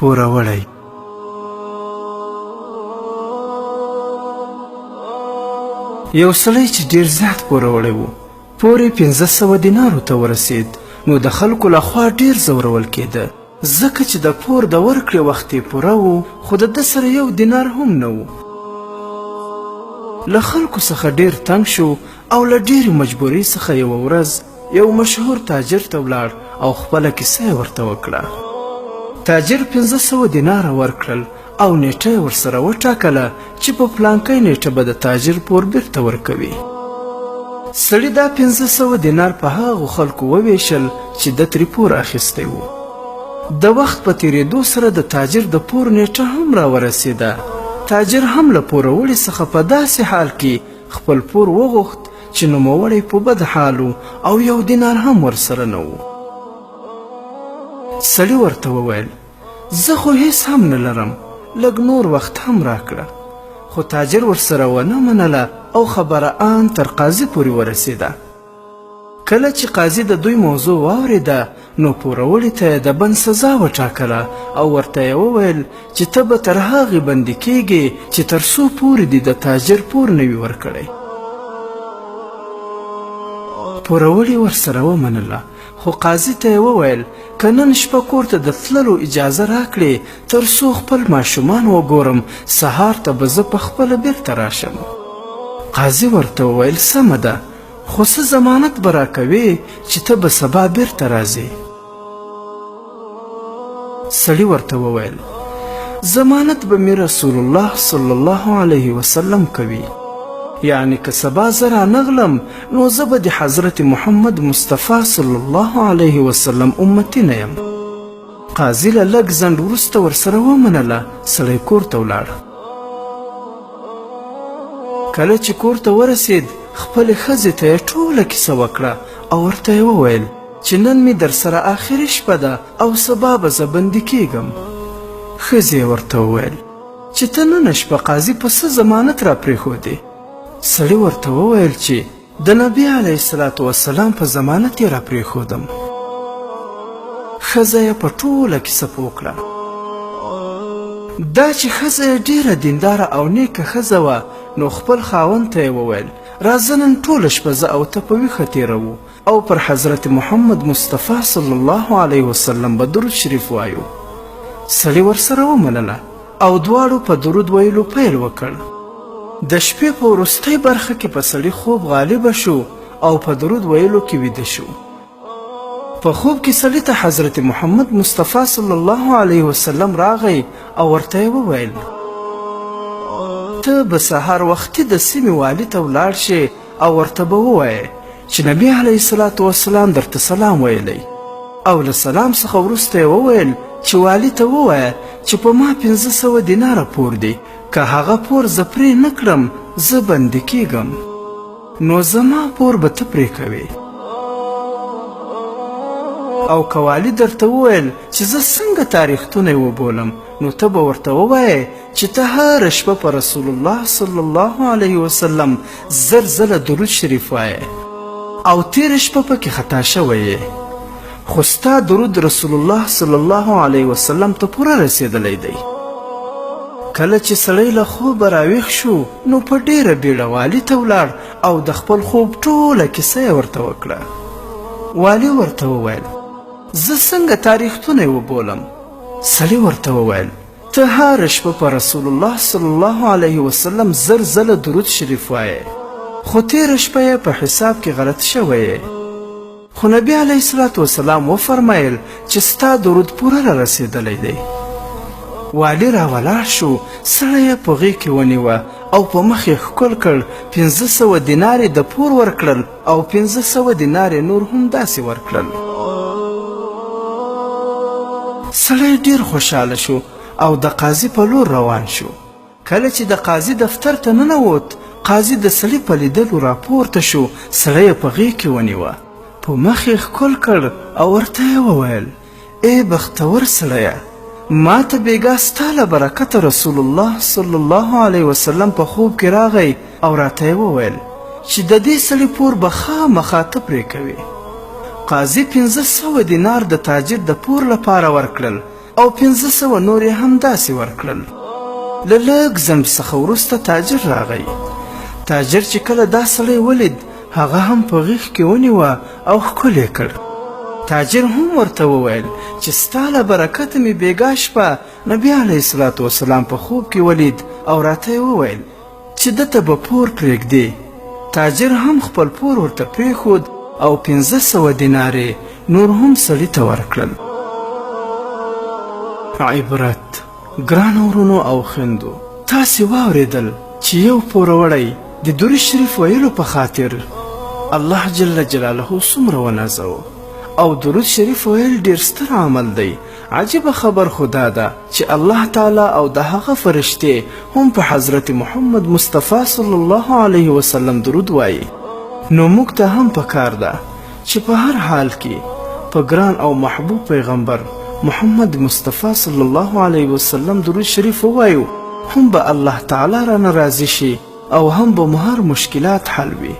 پوروړی. یو سړی چې ډیر زیات پوروړی و، پور یې 1500 دینارو ته ورسید، نو د خلکو لخوا ډیر ځورول کېده، ځکه چې د پور د ورکړې وخت یې پوره و، خو د ده سره 1 دینار هم نه و. له خلکو څخه ډیر تنګ شو او له ډیرې مجبورۍ څخه یوه ورځ یو مشهور تاجر ته ولاړ او خپله کیسه یې ورته وکړه. تاجر 1500 دیناره ورکړل او نیټه یې ورسره وټاکله چې په پلانکۍ نیټه به د تاجر پور بیرته ورکوي. سړي دا 1500 دینار په هغو خلکو وویشل چې ده ترې پور اخیستی و. د وخت په تیریدو سره د تاجر د پور نیټه هم راورسېده. تاجر هم له پوروړي څخه په داسې حال کې خپل پور وغوښت چې نوموړی په بد حال او 1 دینار هم ورسره نه و. سړي ورته وویل زه خو هیڅ هم نه لرم، لږ نور وخت هم راکړه. خو تاجر ورسره ونه منله او خبره آن تر قاضي پورې ورسېده. کله چې قاضي د دوی موضوع واورېده نو پوروړي ته یې د بند سزا وټاکله او ورته یې وویل چې ته به تر هغې بندي کېږې چې تر څو پورې دې د تاجر پور نه وي ورکړی. پوروړي ورسره ومنله، خو قاضي ته یې وویل که نن شپه کور ته د تللو اجازه راکړې تر څو خپل ماشومان وګورم، سهار ته به زه پخپله بیرته راشم. قاضي ورته وویل سمه ده، خو څه ضمانت به راکوې چې ته به سبا بیرته راځې؟ سړي ورته وویل ضمانت به مې رسول الله صلی الله علیه وسلم کوي، یعنی که سبا زه رانغلم نو زه به د حضرت محمد مصطفی صلی الله علیه وسلم امتی نه یم. قاضي له لږ ځنډ وروسته ورسره ومنله. سړی کور ته ولاړ. کله چې کور ته ورسید خپلې ښځې ته یې ټوله کیسه وکړه او ورته یې وویل چې نن مې در سره آخري شپه ده او سبا به زه بندي کېږم. ښځې یې ورته وویل چې ته نن شپه قاضي په څه ضمانت را پرېښودې؟ سړي ورته وویل چې د نبي علیه الصلاة والسلام په ضمانت یې را پرېښودم. ښځه یې په ټوله کیسه پوه کړه. دا چې ښځه یې ډېره دینداره او نیکه ښځه وه نو خپل خاوند ته یې وویل راځه نن ټوله شپه زه او ته په ویښه تېروو او پر حضرت محمد مصطفی صلی الله علیه وسلم به درود شریف وایو. سړي ورسره ومنله او دواړو په درود ویلو پیل وکړ. د شپې په وروستۍ برخه کې په سړي خوب غالبه شو او په درود ویلو کې ویده شو. په خوب کې سړي ته حضرت محمد مصطفی صلی الله علیه وسلم راغی او ورته یې وویل ته به سهار وختي د سیمې والي ته ولاړ شې او ورته به ووایې چې نبي علیه الصلاة والسلام درته سلام ویلی او له سلام څخه وروسته یې وویل چې والي ته ووایه چې په ما 1500 دیناره پور دی، که هغه پور زه پرې نه کړم زه بندي کېږم، نو زما پور به ته پرې کوې. او که والي درته وویل چې زه څنګه تاریختونه وبولم نو ته به ورته ووایې چې ته هره شپه په رسول الله صلی الله علیه وسلم 1000 ځله درود شریف وایې او تېره شپه پکې خطا شوی یې، خو ستا درود رسول الله صلی الله علیه وسلم ته پوره رسېدلی دی. کله چې سړی له خوبه راویښ شو نو په ډېره بیړه والي ته ولاړ او د خپل خوب ټوله کیسه یې ورته وکړه. والي ورته وویل زه څنګه تاریختونه وبولم؟ سړي ورته وویل ته هره شپه په رسول الله صلی الله علیه وسلم 1000 ځله درود شریف وایې، خو تېره شپه یې په حساب کې غلط شوی یې. خو نبي علیه الصلاة والسلام وفرمایل چې ستا درود پوره را رسېدلی دی. والي راولاړ شو، سړی یې په غېږ کې ونیوه او په مخ یې ښکل کړ. 1500 دینارې د پور ورکړل او 1500 دینارې نور هم داسې ورکړل. سړی ډېر خوشحاله شو او د قاضي په لور روان شو. کله چې د قاضي دفتر ته ننوت قاضي د سړي په لیدلو راپورته شو. سړی یې په غېږ کې ونیوه، په مخ یې ښکل کړ او ورته یې وویل ای بختور سړیه، ما ته بېګا ستا له برکته رسول الله صلی الله علیه وسلم په خوب کې راغی او راته یې وویل چې د دې سړي پور به خامخا ته پرې کوې. قاضي 1500 دینار د تاجر د پور لپاره ورکړل، او 500 نور یې هم داسې ورکړل. له لږ ځنډ څخه وروسته تاجر راغی. تاجر چې کله دا سړی ولید هغه هم په غیږ کې ونیوه او ښکل یې کړ. تاجر هم ورته وویل چې ستا له برکته مې بېګا شپه نبي علیه الصلاة وسلام په خوب کې ولید او راته یې وویل چې ده ته به پور پرېږدې. تاجر هم خپل پور ورته پرېښود او 500 دینارې نور هم سړي ته ورکړل. عبرت ګرانو ورونو او خویندو، تاسې واورېدل چې یو پوروړی د درود شریف ویلو په خاطر الله جل جلاله څومره ونازوه. او درود شریف ویل ډیر ستر عمل دی. عجیبه خبر خو دا ده چې الله تعالی او د هغه فرشتې هم په حضرت محمد مصطفی صلی الله علیه وسلم درود وایي. نو موږ ته هم پکار ده چې په هر حال کې په ګران او محبوب پیغمبر محمد مصطفی صلی الله علیه وسلم درود شریف ووایو، هم به الله تعالی رانه راضي شي او هم به مو هر مشکلات حل وي.